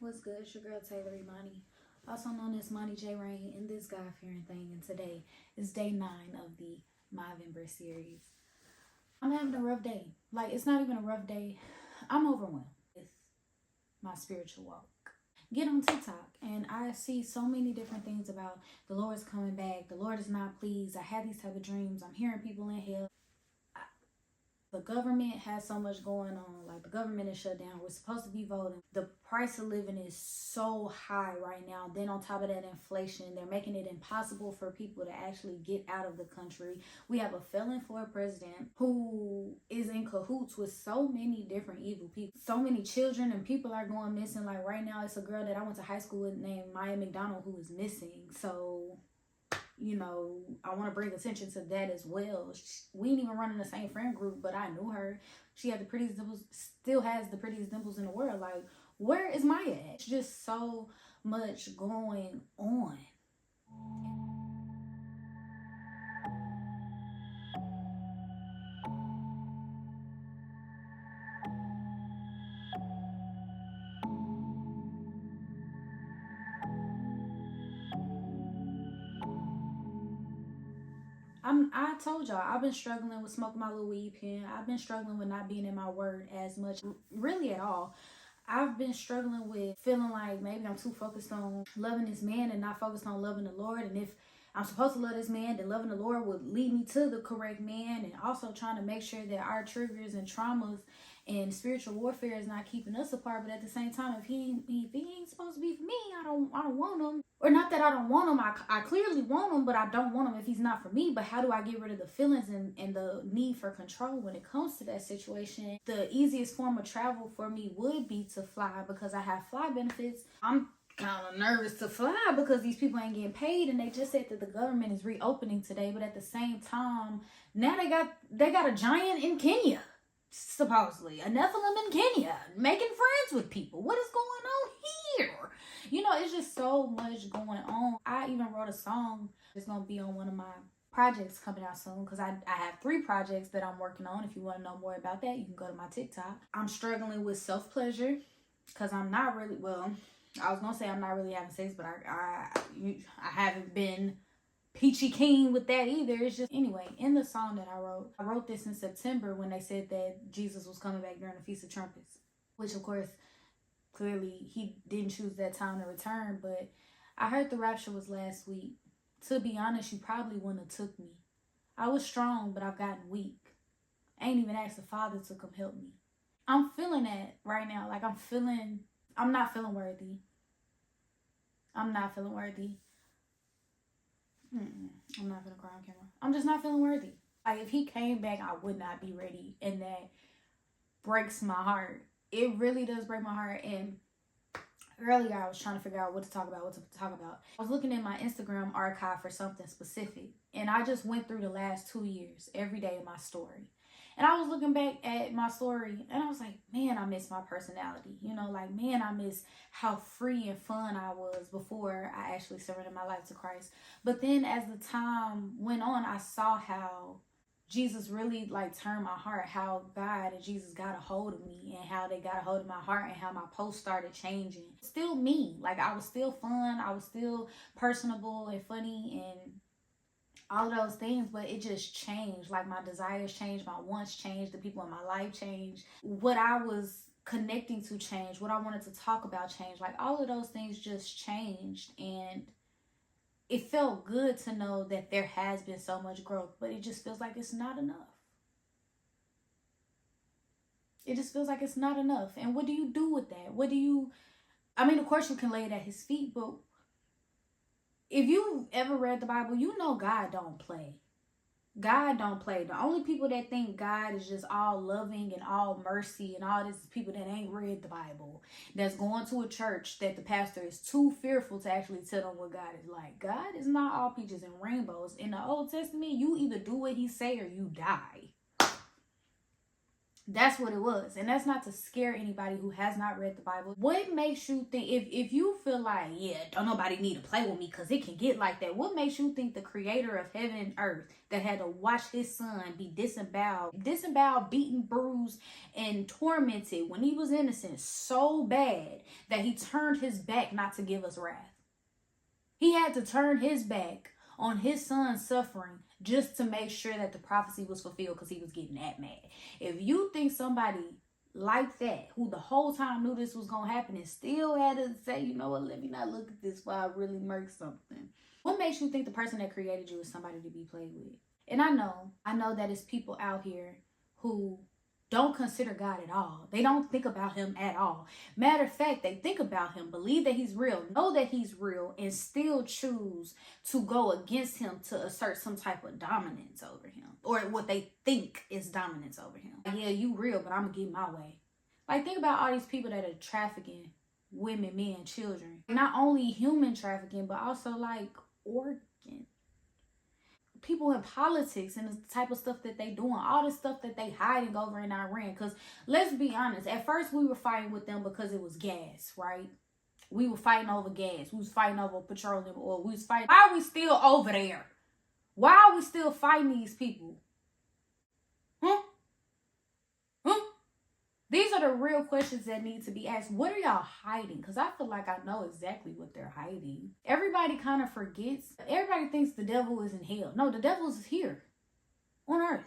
What's good? It's your girl Taylor Imani, also known as Monty J Rain, in this God fearing thing. And today is day 9 of the My Vember series. I'm having a rough day. Like, it's not even a rough day. I'm overwhelmed with my spiritual walk. Get on TikTok and I see so many different things about the Lord's coming back. The Lord is not pleased. I had these type of dreams. I'm hearing people in hell. The government has so much going on. Like, the government is shut down. We're supposed to be voting. The price of living is so high right now. Then on top of that, inflation, they're making it impossible for people to actually get out of the country. We have a felon for a president who is in cahoots with so many different evil people. So many children and people are going missing. Like, right now, it's a girl that I went to high school with named Maya McDonald who is missing. So, you know, I want to bring attention to that as well. We ain't even running the same friend group, but I knew her. She had the prettiest dimples, still has the prettiest dimples in the world. Like, where is Maya at? It's just so much going on. I told y'all, I've been struggling with smoking my little weed pen. I've been struggling with not being in my word as much, really at all. I've been struggling with feeling like maybe I'm too focused on loving this man and not focused on loving the Lord. And if I'm supposed to love this man, then loving the Lord would lead me to the correct man. And also trying to make sure that our triggers and traumas and spiritual warfare is not keeping us apart. But at the same time, if he ain't supposed to be for me, I don't want him. Or not that I don't want him. I clearly want him, but I don't want him if he's not for me. But how do I get rid of the feelings and the need for control when it comes to that situation? The easiest form of travel for me would be to fly, because I have fly benefits. I'm kind of nervous to fly because these people ain't getting paid, and they just said that the government is reopening today. But at the same time, now they got a giant in Kenya, supposedly a Nephilim in Kenya, making friends with people. What is going on here? You know, it's just so much going on. I even wrote a song that's gonna be on one of my projects coming out soon, because I have 3 projects that I'm working on. If you want to know more about that, you can go to my TikTok. I'm struggling with self-pleasure because I'm not really, well, I was gonna say I'm not really having sex, but I haven't been peachy keen with that either. It's just, anyway, in the song that I wrote this in September when they said that Jesus was coming back during the Feast of Trumpets, which of course clearly he didn't choose that time to return. But I heard the rapture was last week. To be honest, you probably wouldn't have took me. I was strong, but I've gotten weak. I ain't even asked the Father to come help me. I'm feeling that right now. Like, I'm not feeling worthy. I'm not feeling worthy. I'm not gonna cry on camera. I'm just not feeling worthy. Like, if he came back, I would not be ready, and that breaks my heart. It really does break my heart. And earlier I was trying to figure out what to talk about. I was looking in my Instagram archive for something specific, and I just went through the last 2 years every day of my story. And I was looking back at my story, and I was like, man, I miss my personality. You know, like, man, I miss how free and fun I was before I actually surrendered my life to Christ. But then as the time went on, I saw how Jesus really, like, turned my heart, how God and Jesus got a hold of me, and how they got a hold of my heart, and how my posts started changing. Still me. Like, I was still fun. I was still personable and funny and all of those things, but it just changed. Like, my desires changed, my wants changed, the people in my life changed, what I was connecting to changed, what I wanted to talk about changed. Like, all of those things just changed, and it felt good to know that there has been so much growth, but it just feels like it's not enough. It just feels like it's not enough. And what do you do with that? I mean, of course you can lay it at his feet, but if you've ever read the Bible, you know God don't play. God don't play. The only people that think God is just all loving and all mercy and all this is people that ain't read the Bible, that's going to a church that the pastor is too fearful to actually tell them what God is like. God is not all peaches and rainbows. In the Old Testament, you either do what he say or you die. That's what it was. And that's not to scare anybody who has not read the Bible. What makes you think, if you feel like, yeah, don't nobody need to play with me because it can get like that, what makes you think the creator of heaven and earth that had to watch his son be disemboweled, beaten, bruised, and tormented when he was innocent so bad that he turned his back not to give us wrath? He had to turn his back on his son's suffering just to make sure that the prophecy was fulfilled because he was getting that mad. If you think somebody like that, who the whole time knew this was going to happen and still had to say, you know what, let me not look at this while I really murk something. What makes you think the person that created you is somebody to be played with? And I know that it's people out here who don't consider God at all. They don't think about him at all. Matter of fact, they think about him, believe that he's real, know that he's real, and still choose to go against him to assert some type of dominance over him, or what they think is dominance over him. Yeah, you real, but I'm gonna get my way. Like, think about all these people that are trafficking women, men, children. Not only human trafficking, but also like organ. People in politics and the type of stuff that they doing, all the stuff that they hiding over in Iran. Because let's be honest, at first we were fighting with them because it was gas, right? We were fighting over gas. We was fighting over petroleum oil. We was fighting. Why are we still over there? Why are we still fighting these people? Huh? Huh? These are the real questions that need to be asked. What are y'all hiding? Because I feel like I know exactly what they're hiding. Everybody kind of forgets. Everybody thinks the devil is in hell. No, the devil is here on earth.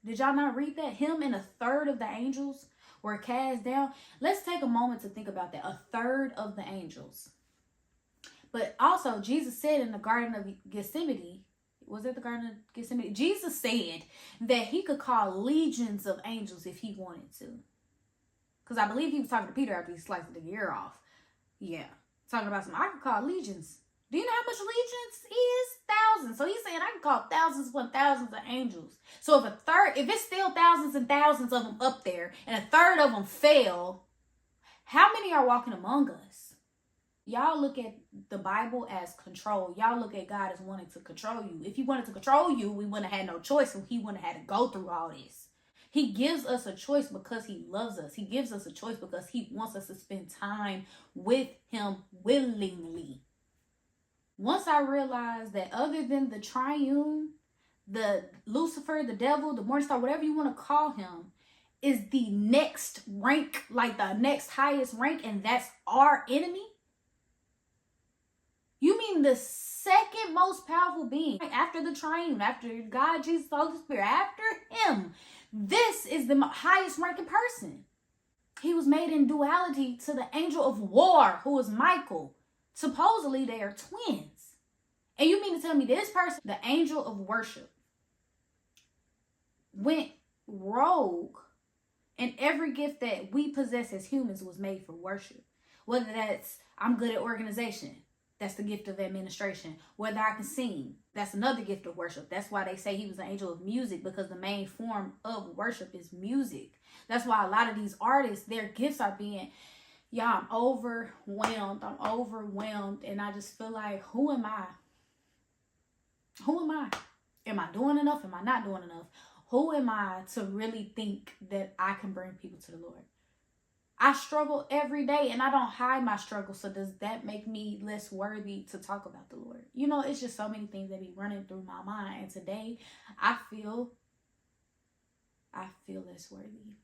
Did y'all not read that? Him and a third of the angels were cast down. Let's take a moment to think about that. A third of the angels. But also, Jesus said in the Garden of Gethsemane, was it the Garden of Gethsemane? Jesus said that he could call legions of angels if he wanted to. Because I believe he was talking to Peter after he sliced the ear off. Yeah. Talking about I could call legions. Do you know how much legions is? Thousands. So he's saying I can call thousands upon thousands of angels. So if it's still thousands and thousands of them up there, and a third of them fell, how many are walking among us? Y'all look at the Bible as control. Y'all look at God as wanting to control you. If he wanted to control you, we wouldn't have had no choice, and he wouldn't have had to go through all this. He gives us a choice because he loves us. He gives us a choice because he wants us to spend time with him willingly. Once I realized that other than the triune, the Lucifer, the devil, the morning star, whatever you want to call him, is the next rank, like the next highest rank, and that's our enemy. You mean the second most powerful being after the triune, after God, Jesus, Holy Spirit, after him? This is the highest ranking person. He was made in duality to the angel of war, who is Michael. Supposedly they are twins. And you mean to tell me this person, the angel of worship, went rogue, and every gift that we possess as humans was made for worship? Whether that's, I'm good at organization, that's the gift of administration. Whether I can sing, that's another gift of worship. That's why they say he was an angel of music, because the main form of worship is music. That's why a lot of these artists, their gifts are being, I'm overwhelmed. And I just feel like, who am I? Who am I? Am I doing enough? Am I not doing enough? Who am I to really think that I can bring people to the Lord? I struggle every day, and I don't hide my struggle. So does that make me less worthy to talk about the Lord? It's just so many things that be running through my mind. And today I feel less worthy.